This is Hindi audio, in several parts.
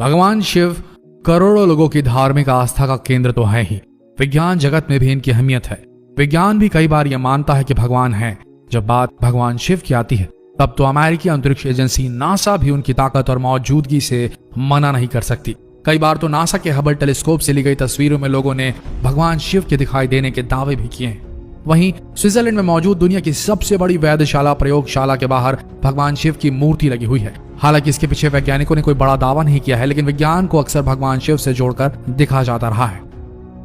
भगवान शिव करोड़ों लोगों की धार्मिक आस्था का केंद्र तो है ही, विज्ञान जगत में भी इनकी अहमियत है। विज्ञान भी कई बार यह मानता है कि भगवान है। जब बात भगवान शिव की आती है तब तो अमेरिकी अंतरिक्ष एजेंसी नासा भी उनकी ताकत और मौजूदगी से मना नहीं कर सकती। कई बार तो नासा के हबल टेलीस्कोप से ली गई तस्वीरों में लोगों ने भगवान शिव के दिखाई देने के दावे भी किए हैं। वहीं स्विट्जरलैंड में मौजूद दुनिया की सबसे बड़ी वैधशाला प्रयोगशाला के बाहर भगवान शिव की मूर्ति लगी हुई है। हालांकि इसके पीछे वैज्ञानिकों ने कोई बड़ा दावा नहीं किया है, लेकिन विज्ञान को अक्सर भगवान शिव से जोड़कर दिखा जाता रहा है।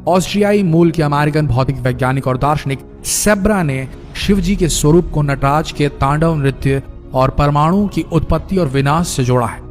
ऑस्ट्रियाई मूल के अमेरिकन भौतिक वैज्ञानिक और दार्शनिक सेब्रा ने शिव जी के स्वरूप को नटराज के तांडव नृत्य और परमाणु की उत्पत्ति और विनाश से जोड़ा है।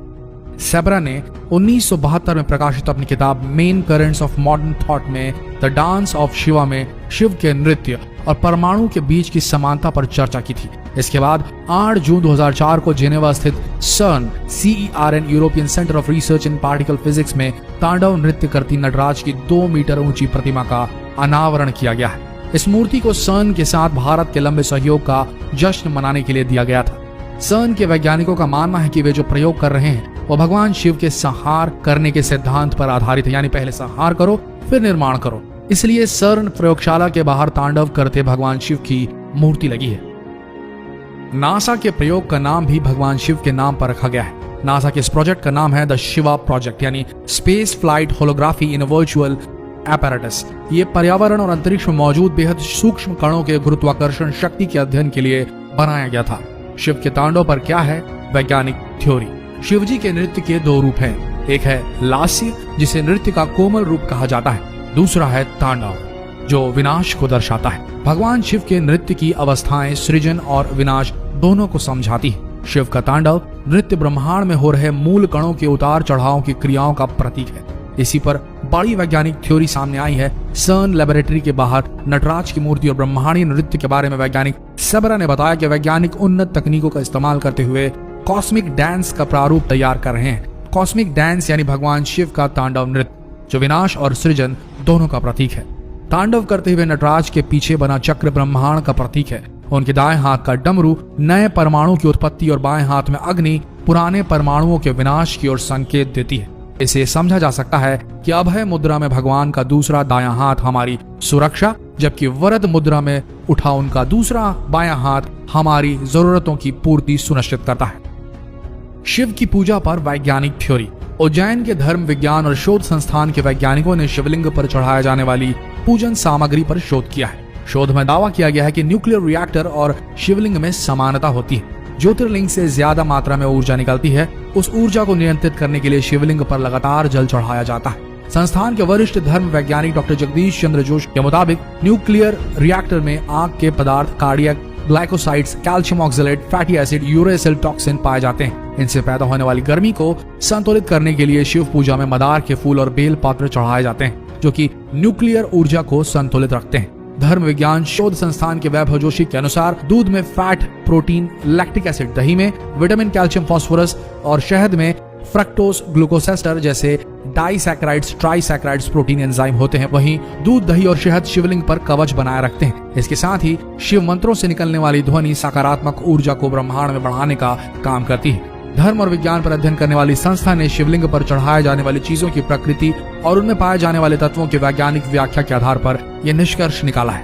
सेब्रा ने 1972 में प्रकाशित अपनी किताब main currents of modern thought में द डांस ऑफ शिवा में शिव के नृत्य और परमाणु के बीच की समानता पर चर्चा की थी। इसके बाद 8 जून 2004 को जेनेवा स्थित CERN European centre of research in particle physics में तांडव नृत्य करती नटराज की 2 मीटर ऊंची प्रतिमा का अनावरण किया गया है। इस मूर्ति को CERN के साथ भारत के लंबे सहयोग का जश्न मनाने के लिए दिया गया था। CERN के वैज्ञानिकों का मानना है कि वे जो प्रयोग कर रहे हैं वो भगवान शिव के संहार करने के सिद्धांत पर आधारित है, यानी पहले संहार करो फिर निर्माण करो। इसलिए CERN प्रयोगशाला के बाहर तांडव करते भगवान शिव की मूर्ति लगी है। नासा के प्रयोग का नाम भी भगवान शिव के नाम पर रखा गया है। नासा के इस प्रोजेक्ट का नाम है द शिवा प्रोजेक्ट, यानी स्पेस फ्लाइट होलोग्राफी इन वर्चुअल एपैरेटस। ये पर्यावरण और अंतरिक्ष में मौजूद बेहद सूक्ष्म कणों के गुरुत्वाकर्षण शक्ति के अध्ययन के लिए बनाया गया था। शिव के तांडव पर क्या है वैज्ञानिक थ्योरी। शिव जी के नृत्य के 2 रूप हैं। एक है लास्य, जिसे नृत्य का कोमल रूप कहा जाता है। दूसरा है तांडव, जो विनाश को दर्शाता है। भगवान शिव के नृत्य की अवस्थाएं सृजन और विनाश दोनों को समझाती है। शिव का तांडव नृत्य ब्रह्मांड में हो रहे मूल कणों के उतार चढ़ाव की क्रियाओं का प्रतीक है। इसी पर बड़ी वैज्ञानिक थ्योरी सामने आई है। CERN लैबोरेटरी के बाहर नटराज की मूर्ति और ब्रह्मांडीय नृत्य के बारे में वैज्ञानिक सेब्रा ने बताया कि वैज्ञानिक उन्नत तकनीकों का इस्तेमाल करते हुए कॉस्मिक डांस का प्रारूप तैयार कर रहे हैं। कॉस्मिक डांस यानी भगवान शिव का तांडव नृत्य, जो विनाश और सृजन दोनों का प्रतीक है। तांडव करते हुए नटराज के पीछे बना चक्र ब्रह्मांड का प्रतीक है। उनके दाएं हाथ का डमरू नए परमाणु की उत्पत्ति और बाएं हाथ में अग्नि पुराने परमाणुओं के विनाश की ओर संकेत देती है। इसे समझा जा सकता है कि अभय मुद्रा में भगवान का दूसरा दायां हाथ हमारी सुरक्षा, जबकि वरद मुद्रा में उठा उनका दूसरा बायां हाथ हमारी जरूरतों की पूर्ति सुनिश्चित करता है। शिव की पूजा पर वैज्ञानिक थ्योरी। उज्जैन के धर्म विज्ञान और शोध संस्थान के वैज्ञानिकों ने शिवलिंग पर चढ़ाए जाने वाली पूजन सामग्री पर शोध किया है। शोध में दावा किया गया है कि न्यूक्लियर रिएक्टर और शिवलिंग में समानता होती है। ज्योतिर्लिंग से ज्यादा मात्रा में ऊर्जा निकलती है। उस ऊर्जा को नियंत्रित करने के लिए शिवलिंग पर लगातार जल चढ़ाया जाता है। संस्थान के वरिष्ठ धर्म वैज्ञानिक डॉक्टर जगदीश चंद्र जोशी के मुताबिक न्यूक्लियर रिएक्टर में आग के पदार्थ cardiac glycosides, calcium oxalate, fatty acid, uracil toxin पाए जाते हैं। इनसे पैदा होने वाली गर्मी को संतुलित करने के लिए शिव पूजा में मदार के फूल और बेल पत्र चढ़ाए जाते हैं, जो कि न्यूक्लियर ऊर्जा को संतुलित रखते हैं। धर्म विज्ञान शोध संस्थान के वैभव जोशी के अनुसार दूध में फैट, प्रोटीन, लैक्टिक एसिड, दही में विटामिन, कैल्शियम, फास्फोरस और शहद में फ्रक्टोज, ग्लूकोसेस्टर जैसे डाइसैकेराइड्स, ट्राइसैकेराइड्स प्रोटीन एंजाइम होते हैं। वहीं दूध, दही और शहद शिवलिंग पर कवच बनाए रखते हैं। इसके साथ ही शिव मंत्रों से निकलने वाली ध्वनि सकारात्मक ऊर्जा को ब्रह्मांड में बढ़ाने का काम करती है। धर्म और विज्ञान पर अध्ययन करने वाली संस्था ने शिवलिंग पर चढ़ाए जाने वाली चीजों की प्रकृति और उनमें पाए जाने वाले तत्वों की वैज्ञानिक व्याख्या के आधार पर यह निष्कर्ष निकाला है।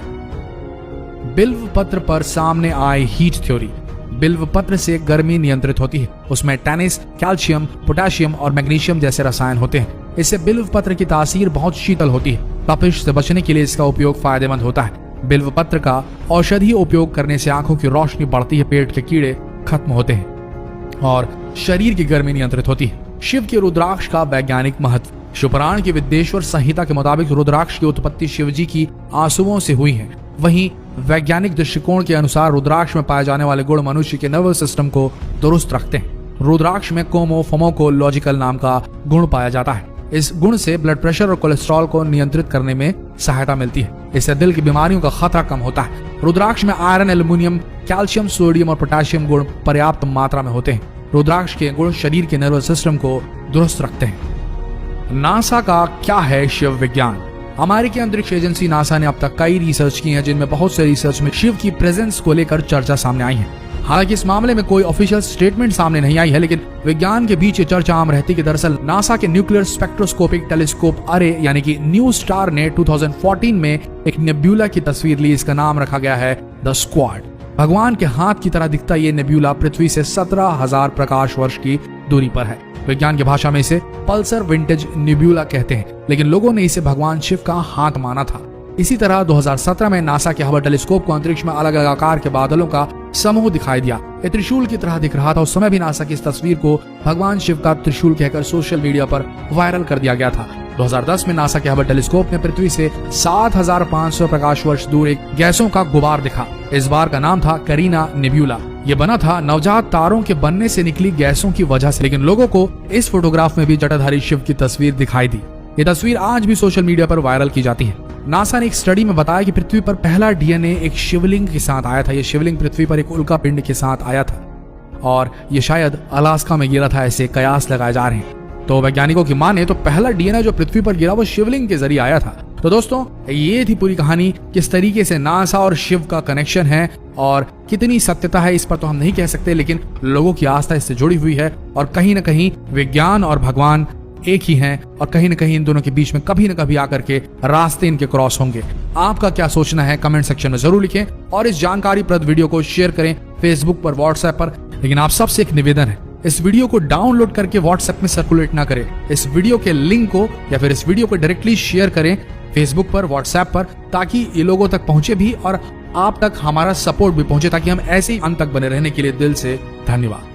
बिल्व पत्र पर सामने आए हीट थ्योरी। बिल्व पत्र से गर्मी नियंत्रित होती है। उसमें टैनिस, कैल्शियम, पोटेशियम और मैग्नीशियम जैसे रसायन होते हैं। इससे बिल्व पत्र की तासीर बहुत शीतल होती है। तपिश से बचने के लिए इसका उपयोग फायदेमंद होता है। बिल्व पत्र का औषधीय उपयोग करने से आंखों की रोशनी बढ़ती है, पेट के कीड़े खत्म होते हैं और शरीर की गर्मी नियंत्रित होती है। शिव के रुद्राक्ष का वैज्ञानिक महत्व। शिवपुराण की विद्येश्वर संहिता के मुताबिक रुद्राक्ष की उत्पत्ति शिव जी की आंसुओं से हुई है। वहीं वैज्ञानिक दृष्टिकोण के अनुसार रुद्राक्ष में पाए जाने वाले गुण मनुष्य के नर्वस सिस्टम को दुरुस्त रखते हैं। रुद्राक्ष में कोमोफोमोकोलॉजिकल नाम का गुण पाया जाता है। इस गुण से ब्लड प्रेशर और कोलेस्ट्रॉल को नियंत्रित करने में सहायता मिलती है। इससे दिल की बीमारियों का खतरा कम होता है। रुद्राक्ष में आयरन, एल्युमिनियम, कैल्शियम, सोडियम और पोटेशियम गुण पर्याप्त मात्रा में होते हैं। रुद्राक्ष के गुण शरीर के नर्वस सिस्टम को दुरुस्त रखते हैं। नासा का क्या है शिव विज्ञान। अमेरिकी अंतरिक्ष एजेंसी नासा ने अब तक कई रिसर्च की है, जिनमें बहुत से रिसर्च में शिव की प्रेजेंस को लेकर चर्चा सामने आई है। हालांकि इस मामले में कोई ऑफिशियल स्टेटमेंट सामने नहीं आई है, लेकिन विज्ञान के बीच ये चर्चा आम रहती कि दरअसल नासा के न्यूक्लियर स्पेक्ट्रोस्कोपिक टेलीस्कोप अरे यानी कि न्यू स्टार ने 2014 में एक नेब्यूला की तस्वीर ली। इसका नाम रखा गया है द स्क्वाड। भगवान के हाथ की तरह दिखता ये नेब्यूला पृथ्वी से 17,000 प्रकाश वर्ष की दूरी पर है। विज्ञान की भाषा में इसे पल्सर विंटेज नेब्यूला कहते हैं, लेकिन लोगों ने इसे भगवान शिव का हाथ माना था। इसी तरह 2017 में नासा के हबल टेलीस्कोप को अंतरिक्ष में अलग अलग आकार के बादलों का समूह दिखाई दिया। ये त्रिशूल की तरह दिख रहा था। उस समय भी नासा की इस तस्वीर को भगवान शिव का त्रिशूल कहकर सोशल मीडिया पर वायरल कर दिया गया था। 2010 में नासा के हबल टेलीस्कोप ने पृथ्वी से 7,500 प्रकाश वर्ष दूर एक गैसों का गुबार दिखा। इस बार का नाम था करीना नेब्यूला। ये बना था नवजात तारों के बनने से निकली गैसों की वजह से, लेकिन लोगों को इस फोटोग्राफ में भी जटाधारी शिव की तस्वीर दिखाई दी। ये तस्वीर आज भी सोशल मीडिया पर वायरल की जाती है। नासा ने एक स्टडी में बताया कि पृथ्वी पर पहला डीएनए एक शिवलिंग के साथ आया था। यह शिवलिंग पृथ्वी पर एक उल्का पिंड के साथ आया था और ये शायद अलास्का में गिरा था, ऐसे कयास लगाए जा रहे हैं। तो वैज्ञानिकों की माने तो पहला डीएनए जो पृथ्वी पर गिरा वो शिवलिंग के जरिए आया था। तो दोस्तों, ये थी पूरी कहानी। किस तरीके से नासा और शिव का कनेक्शन है और कितनी सत्यता है इस पर तो हम नहीं कह सकते, लेकिन लोगों की आस्था इससे जुड़ी हुई है और कहीं ना कहीं विज्ञान और भगवान एक ही हैं और कहीं न कहीं इन दोनों के बीच में कभी न कभी आकर के रास्ते इनके क्रॉस होंगे। आपका क्या सोचना है कमेंट सेक्शन में जरूर लिखें और इस जानकारीप्रद वीडियो को शेयर करें फेसबुक पर, व्हाट्सएप पर। लेकिन आप सबसे एक निवेदन है, इस वीडियो को डाउनलोड करके व्हाट्सएप में सर्कुलेट ना करें। इस वीडियो के लिंक को या फिर इस वीडियो को डायरेक्टली शेयर करें फेसबुक पर, व्हाट्सएप पर, ताकि ये लोगों तक पहुंचे भी और आप तक हमारा सपोर्ट भी पहुंचे, ताकि हम ऐसे ही अंत तक बने रहने के लिए दिल से धन्यवाद।